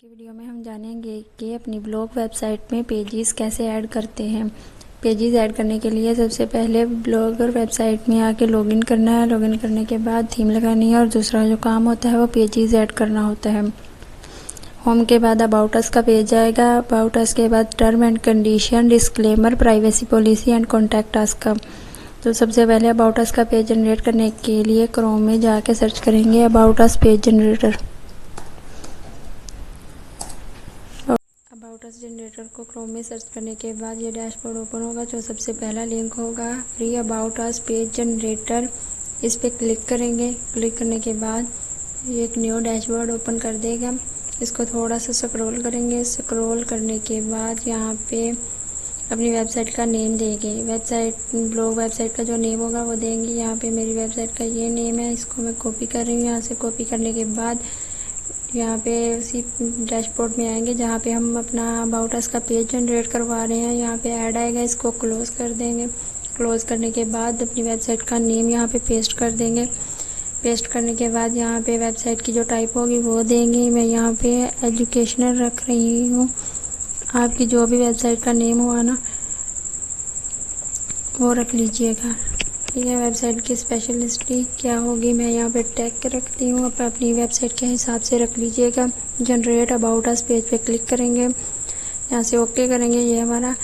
की वीडियो में हम जानेंगे कि अपनी ब्लॉग वेबसाइट में पेजेस कैसे ऐड करते हैं। पेजेस ऐड करने के लिए सबसे पहले ब्लॉगर वेबसाइट में आके लॉगिन करना है। लॉगिन करने के बाद थीम लगानी है और दूसरा जो काम होता है वो पेजेस ऐड करना होता है। होम के बाद अबाउट अस का पेज आएगा। अबाउट अस के बाद term and condition, disclaimer, privacy policy and contact us का। तो सबसे पहले अबाउट अस का पेज जनरेट करने के लिए क्रोम में जाके सर्च करेंगे about us page generator. About us generator को क्रोम में सर्च करने के बाद ये डैशबोर्ड ओपन होगा। जो सबसे पहला लिंक होगा free about us page generator, इस पर क्लिक करेंगे। क्लिक करने के बाद ये एक न्यू डैशबोर्ड ओपन कर देगा। इसको थोड़ा सा स्क्रॉल करेंगे। स्क्रॉल करने के बाद यहाँ पे अपनी वेबसाइट का नेम देंगे। ब्लॉग वेबसाइट का जो नेम होगा वो देंगे। यहाँ पे मेरी वेबसाइट का ये नेम है, इसको मैं कॉपी कर रही हूँ। यहाँ से कॉपी करने के बाद यहाँ पे उसी डैशबोर्ड में आएंगे जहाँ पे हम अपना अबाउट अस का पेज जनरेट करवा रहे हैं। यहाँ पे ऐड आएगा, इसको क्लोज़ कर देंगे। क्लोज़ करने के बाद अपनी वेबसाइट का नेम यहाँ पे पेस्ट कर देंगे। पेस्ट करने के बाद यहाँ पे वेबसाइट की जो टाइप होगी वो देंगे। मैं यहाँ पे एजुकेशनल रख रही हूँ। आपकी जो भी वेबसाइट का नेम हुआ ना वो रख लीजिएगा। ठीक है, वेबसाइट की स्पेशलिटी क्या होगी मैं यहाँ पे टैग रखती हूँ। अपनी वेबसाइट के हिसाब से रख लीजिएगा। जनरेट अबाउट अस पेज पे क्लिक करेंगे, यहाँ से ओके करेंगे। ये हमारा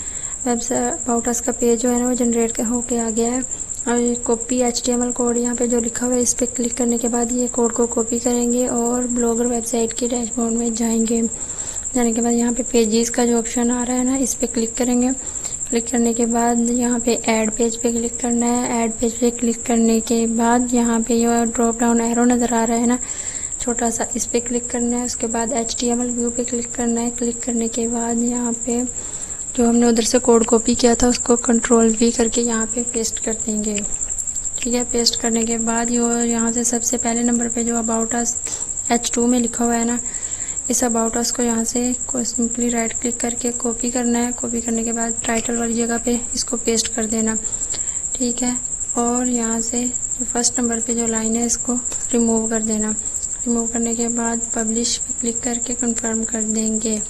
वेबसाइट अबाउट अस का पेज जो है ना वो जनरेट होके आ गया है। और ये कॉपी HTML कोड यहाँ पे जो लिखा हुआ है इस पर क्लिक करने के बाद ये कोड को कॉपी करेंगे और ब्लॉगर वेबसाइट के डैशबोर्ड में जाएंगे। जाने के बाद यहाँ पे पेजेस का जो ऑप्शन आ रहा है ना इस पर क्लिक करेंगे। क्लिक करने के बाद यहाँ पे ऐड पेज पे क्लिक करना है। ऐड पेज पे क्लिक करने के बाद यहाँ पे ये ड्रॉप डाउन एरो नज़र आ रहा है ना छोटा सा, इस पे क्लिक करना है। उसके बाद HTML व्यू पे क्लिक करना है। क्लिक करने के बाद यहाँ पे जो हमने उधर से कोड कॉपी किया था उसको Ctrl+V करके यहाँ पे पेस्ट कर देंगे। ठीक है, पेस्ट करने के बाद यहाँ से सबसे पहले नंबर पे जो अबाउट अस H2 में लिखा हुआ है ना इस अबाउट अस को यहाँ से सिंपली राइट क्लिक करके कॉपी करना है। कॉपी करने के बाद टाइटल वाली जगह पे इसको पेस्ट कर देना। ठीक है, और यहाँ से जो फर्स्ट नंबर पे जो लाइन है इसको रिमूव कर देना। रिमूव करने के बाद पब्लिश पे क्लिक करके कंफर्म कर देंगे।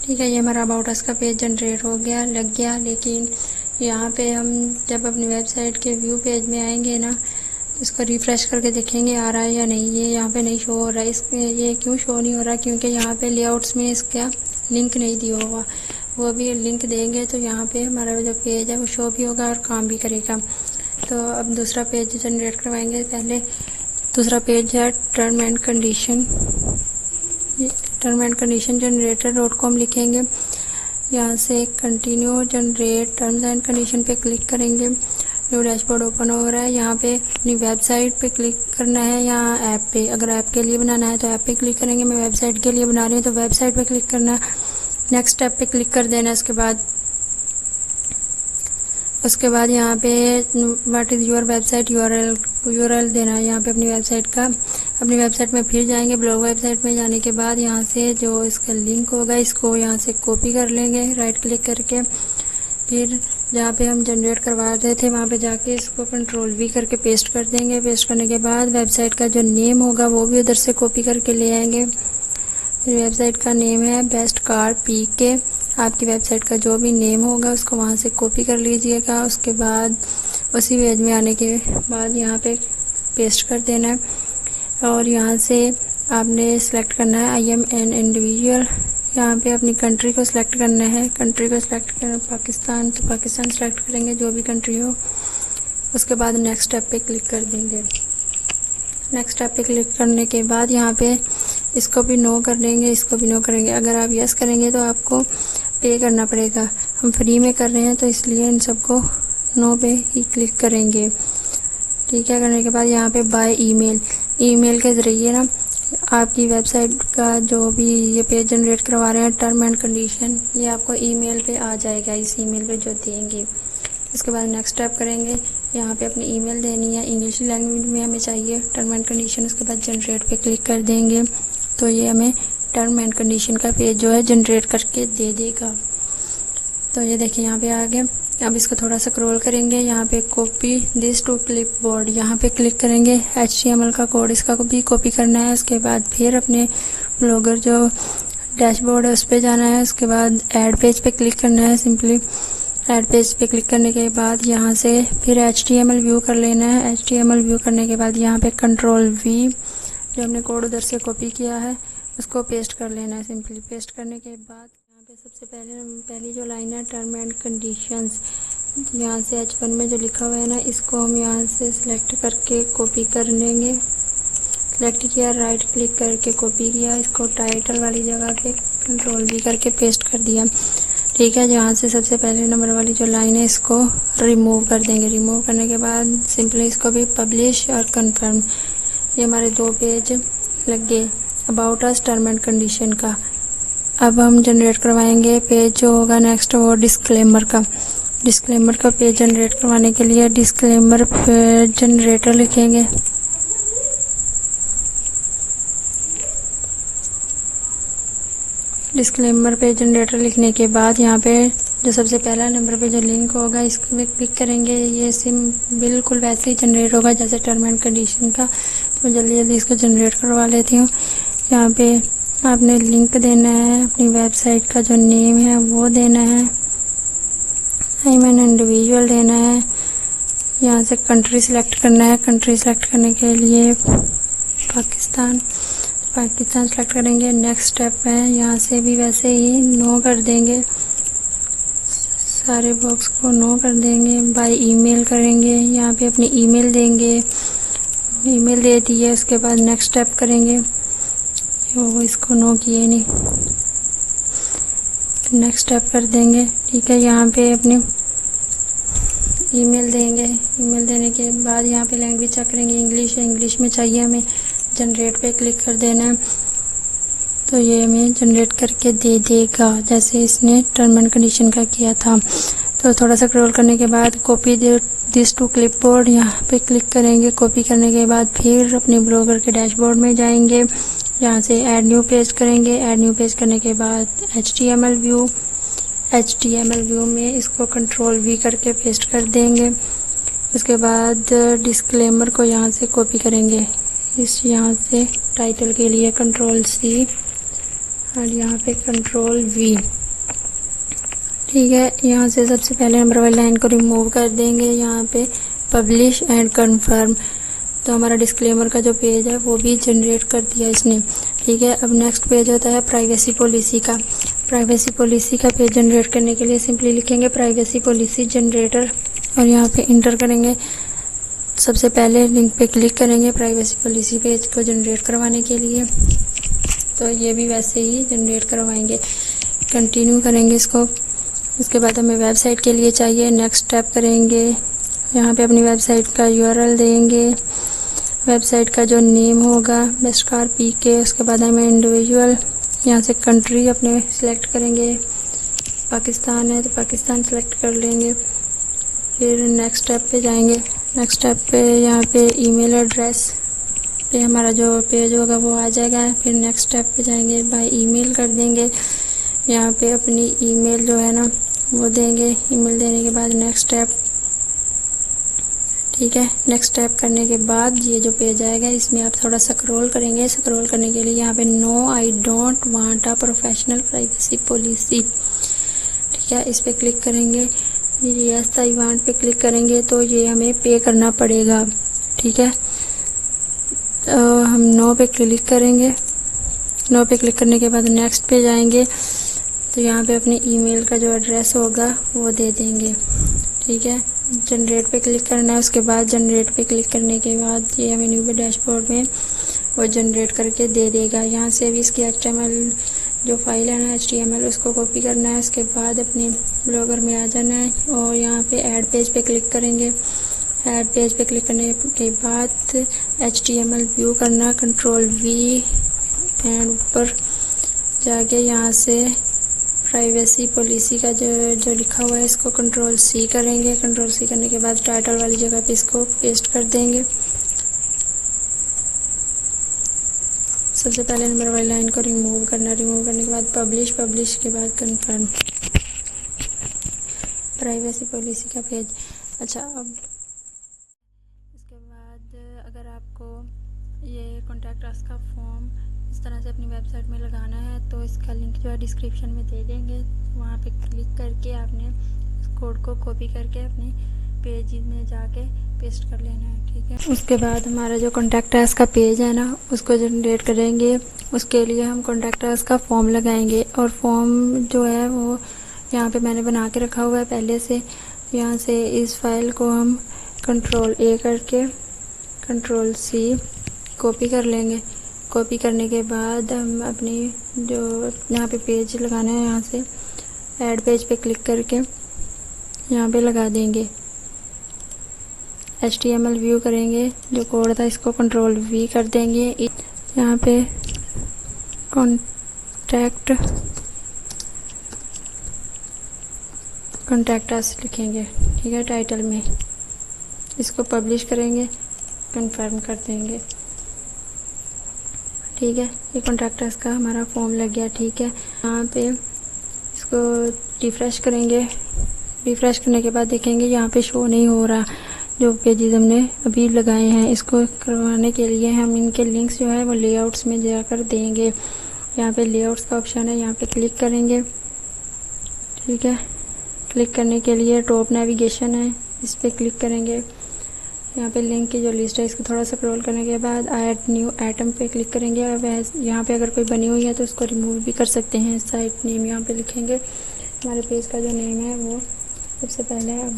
ठीक है, ये हमारा अबाउट अस का पेज जनरेट हो गया, लग गया। लेकिन यहाँ पे हम जब अपनी वेबसाइट के व्यू पेज में आएंगे ना इसको रिफ़्रेश करके देखेंगे आ रहा है या नहीं। ये यहाँ पे नहीं शो हो रहा है। ये क्यों शो नहीं हो रहा? क्योंकि यहाँ पे लेआउट्स में इसका लिंक नहीं दिया होगा। वो भी लिंक देंगे तो यहाँ पे हमारा जो पेज है वो शो भी होगा और काम भी करेगा। तो अब दूसरा पेज जनरेट करवाएंगे। पहले दूसरा पेज है टर्म एंड कंडीशन जनरेटर.com लिखेंगे। यहाँ से continue generate terms and condition पे क्लिक करेंगे। न्यू डैशबोर्ड ओपन हो रहा है। यहाँ पे अपनी वेबसाइट पे क्लिक करना है या ऐप पे। अगर ऐप के लिए बनाना है तो ऐप पे क्लिक करेंगे। मैं वेबसाइट के लिए बना रही हूँ तो वेबसाइट पे क्लिक करना है। नेक्स्ट स्टेप पे क्लिक कर देना। उसके बाद यहाँ पे what is your website URL देना है। यहाँ पे अपनी वेबसाइट में फिर जाएंगे। ब्लॉग वेबसाइट में जाने के बाद यहाँ से जो इसका लिंक होगा इसको यहाँ से कॉपी कर लेंगे राइट क्लिक करके। फिर जहाँ पे हम जनरेट करवा रहे थे वहाँ पे जाके इसको Ctrl+V करके पेस्ट कर देंगे। पेस्ट करने के बाद वेबसाइट का जो नेम होगा वो भी उधर से कॉपी करके ले आएंगे। फिर वेबसाइट का नेम है बेस्ट कार PK। आपकी वेबसाइट का जो भी नेम होगा उसको वहाँ से कॉपी कर लीजिएगा। उसके बाद उसी पेज में आने के बाद यहाँ पे पेस्ट कर देना है और यहाँ से आपने सेलेक्ट करना है आई एम एन इंडिविजुअल। यहाँ पे अपनी कंट्री को सिलेक्ट करना है। कंट्री को सिलेक्ट करना पाकिस्तान तो पाकिस्तान सेलेक्ट करेंगे जो भी कंट्री हो। उसके बाद नेक्स्ट स्टेप पे क्लिक कर देंगे। नेक्स्ट स्टेप पे क्लिक करने के बाद यहाँ पे इसको भी नो कर देंगे, इसको भी नो करेंगे। अगर आप यस करेंगे तो आपको पे करना पड़ेगा। हम फ्री में कर रहे हैं तो इसलिए इन सबको नो पे ही क्लिक करेंगे। ठीक है, करने के बाद यहाँ पे बाय ईमेल के ज़रिए ना आपकी वेबसाइट का जो भी ये पेज जनरेट करवा रहे हैं टर्म एंड कंडीशन ये आपको ईमेल पे आ जाएगा, इस ईमेल पे जो देंगे। इसके बाद नेक्स्ट स्टेप करेंगे। यहाँ पे अपनी ईमेल देनी है, इंग्लिश लैंग्वेज में हमें चाहिए टर्म एंड कंडीशन। उसके बाद जनरेट पे क्लिक कर देंगे तो ये हमें टर्म एंड कंडीशन का पेज जो है जनरेट करके दे देगा। तो ये देखिए यहाँ पे आ गया। अब इसको थोड़ा सा स्क्रॉल करेंगे, यहाँ पे कॉपी दिस टू क्लिपबोर्ड, यहाँ पे क्लिक करेंगे। HTML का कोड इसका भी कॉपी करना है। उसके बाद फिर अपने ब्लॉगर जो डैशबोर्ड है उस पर जाना है। उसके बाद ऐड पेज पे क्लिक करना है। सिंपली ऐड पेज पे क्लिक करने के बाद यहाँ से फिर HTML व्यू कर लेना है। HTML व्यू करने के बाद यहाँ पे Ctrl+V जो हमने कोड उधर से कॉपी किया है उसको पेस्ट कर लेना है। सिंपली पेस्ट करने के बाद यहाँ पे सबसे पहली जो लाइन है टर्म एंड कंडीशंस, यहाँ से H1 में जो लिखा हुआ है ना, इसको हम यहाँ से सिलेक्ट करके कॉपी कर लेंगे। सिलेक्ट किया, राइट क्लिक करके कॉपी किया, इसको टाइटल वाली जगह पे Ctrl+V करके पेस्ट कर दिया। ठीक है, यहाँ से सबसे पहले नंबर वाली जो लाइन है इसको रिमूव कर देंगे। रिमूव करने के बाद सिंपली इसको भी पब्लिश और कन्फर्म, ये हमारे 2 पेज लग गए about us term and condition का। अब हम जनरेट करवाएंगे पेज जो होगा नेक्स्ट वो डिस्क्लेमर का। डिस्क्लेमर का पेज जनरेट करवाने के लिए डिस्क्लेमर पेज जनरेटर लिखेंगे। डिस्क्लेमर पेज जनरेटर लिखने के बाद यहाँ पे जो सबसे पहला नंबर पे जो लिंक होगा इसको भी क्लिक करेंगे। ये सिम बिल्कुल वैसे ही जनरेट होगा जैसे टर्म एंड कंडीशन का। तो जल्दी जल्दी इसको जनरेट करवा लेती हूँ। यहाँ पे आपने लिंक देना है, अपनी वेबसाइट का जो नेम है वो देना है, आई मीन इंडिविजुअल देना है। यहाँ से कंट्री सिलेक्ट करना है। कंट्री सिलेक्ट करने के लिए पाकिस्तान सेलेक्ट करेंगे। नेक्स्ट स्टेप है, यहाँ से भी वैसे ही नो कर देंगे, सारे बॉक्स को नो कर देंगे। बाय ईमेल करेंगे, यहाँ पे अपनी ईमेल देंगे। ईमेल दे दी है, उसके बाद नेक्स्ट स्टेप करेंगे। वो इसको नो किए नहीं, नेक्स्ट स्टेप कर देंगे। ठीक है, यहाँ पे अपनी ईमेल देंगे। ईमेल देने के बाद यहाँ पे लैंग्वेज चेक करेंगे, इंग्लिश है, इंग्लिश में चाहिए हमें। जनरेट पे क्लिक कर देना है, तो ये हमें जनरेट करके दे देगा जैसे इसने टर्म एंड कंडीशन का किया था। तो थोड़ा सा स्क्रॉल करने के बाद कॉपी दिस टू क्लिपबोर्ड, यहाँ पे क्लिक करेंगे। कॉपी करने के बाद फिर अपने ब्लॉगर के डैशबोर्ड में जाएंगे। यहाँ से ऐड न्यू पेज करेंगे। ऐड न्यू पेज करने के बाद HTML व्यू में इसको Ctrl+V करके पेस्ट कर देंगे। उसके बाद डिस्क्लेमर को यहाँ से कॉपी करेंगे। यहाँ से टाइटल के लिए Ctrl+C और यहाँ पे Ctrl+V। ठीक है, यहाँ से सबसे पहले नंबर वाली लाइन को रिमूव कर देंगे। यहाँ पे पब्लिश एंड कन्फर्म, तो हमारा डिस्क्लेमर का जो पेज है वो भी जनरेट कर दिया इसने। ठीक है, अब नेक्स्ट पेज होता है प्राइवेसी पॉलिसी का। प्राइवेसी पॉलिसी का पेज जनरेट करने के लिए सिंपली लिखेंगे प्राइवेसी पॉलिसी जनरेटर और यहाँ पे इंटर करेंगे। सबसे पहले लिंक पे क्लिक करेंगे प्राइवेसी पॉलिसी पेज को जनरेट करवाने के लिए, तो ये भी वैसे ही जनरेट करवाएंगे। कंटिन्यू करेंगे इसको। उसके बाद हमें वेबसाइट के लिए चाहिए, नेक्स्ट स्टेप करेंगे। यहाँ पे अपनी वेबसाइट का URL देंगे, वेबसाइट का जो नेम होगा बेस्टकार PK। उसके बाद हमें इंडिविजुअल, यहाँ से कंट्री अपने सिलेक्ट करेंगे। पाकिस्तान है तो पाकिस्तान सेलेक्ट कर लेंगे। फिर नेक्स्ट स्टेप पे जाएंगे। नेक्स्ट स्टेप पे यहाँ पे ईमेल एड्रेस पे हमारा जो पेज होगा वो आ जाएगा। फिर नेक्स्ट स्टेप पे जाएंगे, बाय ईमेल कर देंगे। यहाँ पे अपनी ईमेल जो है ना वो देंगे। ईमेल देने के बाद नेक्स्ट स्टेप। ठीक है, नेक्स्ट स्टेप करने के बाद ये जो पेज आएगा इसमें आप थोड़ा स्क्रॉल करेंगे। स्क्रॉल करने के लिए यहाँ पे no I don't want a professional privacy policy, ठीक है, इस पर क्लिक करेंगे। यस आई वांट पे क्लिक करेंगे तो ये हमें पे करना पड़ेगा। ठीक है, हम नो पे क्लिक करेंगे। नो पे क्लिक करने के बाद नेक्स्ट पे जाएंगे, तो यहाँ पे अपनी ईमेल का जो एड्रेस होगा वो दे देंगे। ठीक है, जनरेट पे क्लिक करना है। उसके बाद जनरेट पे क्लिक करने के बाद ये हमें न्यू डैशबोर्ड में वो जनरेट करके दे देगा। यहाँ से भी इसकी HTML जो फाइल है ना HTML उसको कॉपी करना है। उसके बाद अपने ब्लॉगर में आ जाना है और यहाँ पे ऐड पेज पे क्लिक करेंगे। ऐड पेज पे क्लिक करने के बाद HTML व्यू करना, Ctrl+V एंड ऊपर जाके यहाँ से प्राइवेसी पॉलिसी का जो लिखा हुआ है इसको Ctrl+C करेंगे। Ctrl+C करने के बाद टाइटल वाली जगह पे इसको पेस्ट कर देंगे। सबसे पहले नंबर वाली लाइन को रिमूव करना। रिमूव करने के बाद पब्लिश के बाद कन्फर्म। प्राइवेसी पॉलिसी का पेज। अच्छा, अब इसके बाद अगर आपको ये कॉन्टैक्ट अस का फॉर्म इस तरह से अपनी वेबसाइट में लगाना है तो इसका लिंक जो है डिस्क्रिप्शन में दे देंगे। वहाँ पे क्लिक करके आपने इस कोड को कॉपी करके अपने पेज में जाके पेस्ट कर लेना है, ठीक है। उसके बाद हमारा जो कॉन्टैक्ट अस का पेज है ना, उसको जनरेट करेंगे। उसके लिए हम कॉन्टैक्ट अस का फॉर्म लगाएंगे और फॉर्म जो है वो यहाँ पे मैंने बना के रखा हुआ है पहले से। यहाँ से इस फाइल को हम Ctrl+A करके Ctrl+C कॉपी कर लेंगे। कॉपी करने के बाद हम अपनी जो यहाँ पे पेज लगाना है, यहाँ से ऐड पेज पे क्लिक करके यहाँ पे लगा देंगे। HTML व्यू करेंगे, जो कोड था इसको Ctrl+V कर देंगे। यहाँ पे कॉन्टैक्ट अस लिखेंगे, ठीक है, टाइटल में। इसको पब्लिश करेंगे, कंफर्म कर देंगे, ठीक है। ये कॉन्टैक्ट अस का हमारा फॉर्म लग गया, ठीक है। यहाँ पे इसको रिफ़्रेश करेंगे। रिफ़्रेश करने के बाद देखेंगे यहाँ पे शो नहीं हो रहा जो पेजेस हमने अभी लगाए हैं। इसको करवाने के लिए हम इनके लिंक्स जो है वो लेआउट्स में जाकर देंगे। यहाँ पे लेआउट्स का ऑप्शन है, यहाँ पे क्लिक करेंगे, ठीक है। क्लिक करने के लिए टॉप नेविगेशन है, इस पर क्लिक करेंगे। यहाँ पे लिंक की जो लिस्ट है इसको थोड़ा सा स्क्रॉल करने के बाद ऐड न्यू आइटम पे क्लिक करेंगे। अब यहाँ पे अगर कोई बनी हुई है तो उसको रिमूव भी कर सकते हैं। साइट नेम यहाँ पे लिखेंगे। हमारे पेज का जो नेम है वो सबसे पहले है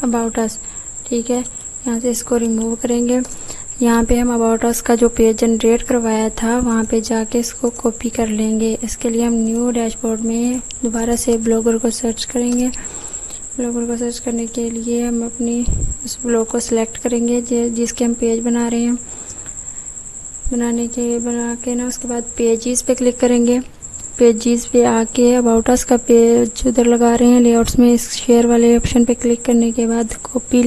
अबाउट अस, ठीक है। यहाँ से इसको रिमूव करेंगे। यहाँ पे हम अबाउट अस का जो पेज जनरेट करवाया था वहाँ पे जाके इसको कॉपी कर लेंगे। इसके लिए हम न्यू डैशबोर्ड में दोबारा से ब्लॉगर को सर्च करेंगे। ब्लॉगर को सर्च करने के लिए हम अपनी उस ब्लॉग को सिलेक्ट करेंगे जिसके हम पेज बना रहे हैं। बना के ना उसके बाद पेजेस पे क्लिक करेंगे। पेजेस पे आके अबाउट अस का पेज उधर लगा रहे हैं लेआउट्स में। इस शेयर वाले ऑप्शन पे क्लिक करने के बाद कॉपी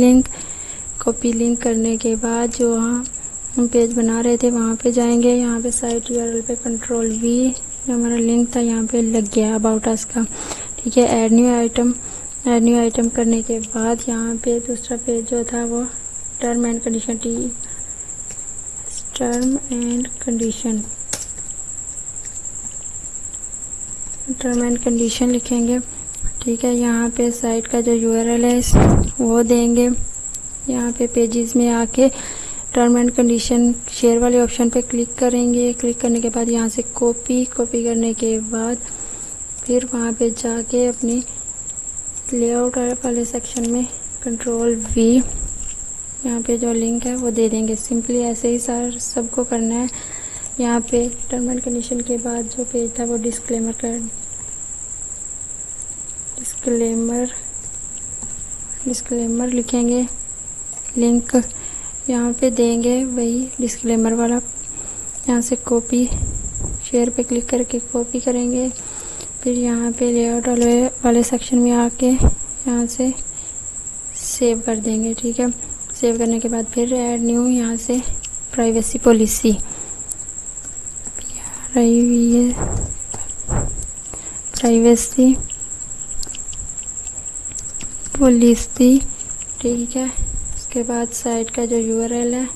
लिंक करने के बाद जो हम पेज बना रहे थे वहाँ पे जाएंगे। यहाँ पे साइट URL पे Ctrl+V, जो हमारा लिंक था यहाँ पे लग गया अबाउट अस का, ठीक है। ऐड न्यू आइटम करने के बाद यहाँ पे दूसरा पेज जो था वो टर्म एंड कंडीशन लिखेंगे, ठीक है। यहाँ पे साइट का जो URL है वो देंगे। यहाँ पे पेजेस में आके टर्म एंड कंडीशन शेयर वाले ऑप्शन पे क्लिक करेंगे। क्लिक करने के बाद यहाँ से कॉपी करने के बाद फिर वहाँ पे जाके अपनी लेआउट वाले सेक्शन में Ctrl+V, यहाँ पे जो लिंक है वो दे देंगे। सिंपली ऐसे ही सबको करना है। यहाँ पे टर्म एंड कंडीशन के बाद जो पेज था वो डिस्क्लेमर लिखेंगे। लिंक यहाँ पे देंगे वही डिस्क्लेमर वाला। यहाँ से कॉपी शेयर पे क्लिक करके कॉपी करेंगे। फिर यहाँ पे लेआउट वाले सेक्शन में आके यहाँ से सेव कर देंगे, ठीक है। सेव करने के बाद फिर ऐड न्यू, यहाँ से प्राइवेसी पॉलिसी ठीक है। उसके बाद साइट का जो URL है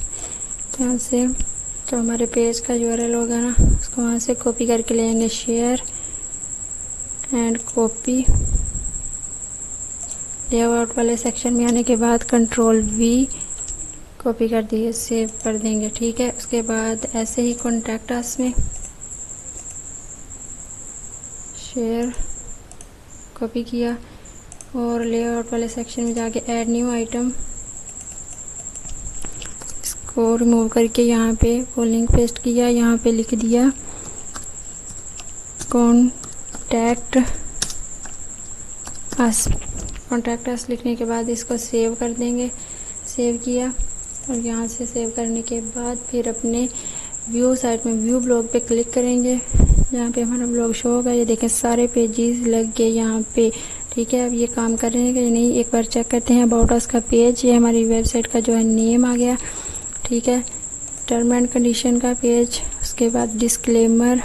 यहाँ से जो हमारे पेज का URL होगा ना उसको वहाँ से कॉपी करके लेंगे। शेयर एंड कॉपी लेआउट वाले सेक्शन में आने के बाद Ctrl+V कॉपी कर दिए, सेव कर देंगे, ठीक है। उसके बाद ऐसे ही कॉन्टैक्ट अस में शेयर कॉपी किया और लेआउट वाले सेक्शन में जाके ऐड न्यू आइटम इसको रिमूव करके यहाँ पे वो लिंक पेस्ट किया। यहाँ पे लिख दिया कॉन्टैक्ट अस लिखने के बाद इसको सेव कर देंगे। सेव किया और यहाँ से सेव करने के बाद फिर अपने साइट में व्यू ब्लॉग पे क्लिक करेंगे। यहाँ पे हमारा ब्लॉग शो होगा। ये देखें सारे पेजेस लग गए यहाँ पे, ठीक है। अब ये काम कर रहे हैं कि नहीं एक बार चेक करते हैं। अबाउट अस का पेज, ये हमारी वेबसाइट का जो है नेम आ गया, ठीक है। टर्म एंड कंडीशन का पेज, उसके बाद डिस्क्लेमर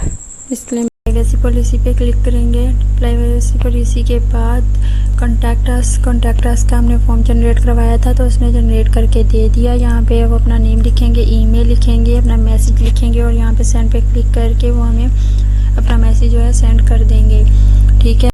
प्राइवेसी पॉलिसी पे क्लिक करेंगे। प्राइवेसी पॉलिसी के बाद कॉन्टैक्ट अस का हमने फॉर्म जनरेट करवाया था तो उसने जनरेट करके दे दिया। यहाँ पे वो अपना नेम लिखेंगे, ईमेल लिखेंगे, अपना मैसेज लिखेंगे और यहाँ पे सेंड पे क्लिक करके वो हमें अपना मैसेज जो है सेंड कर देंगे। ठीक है।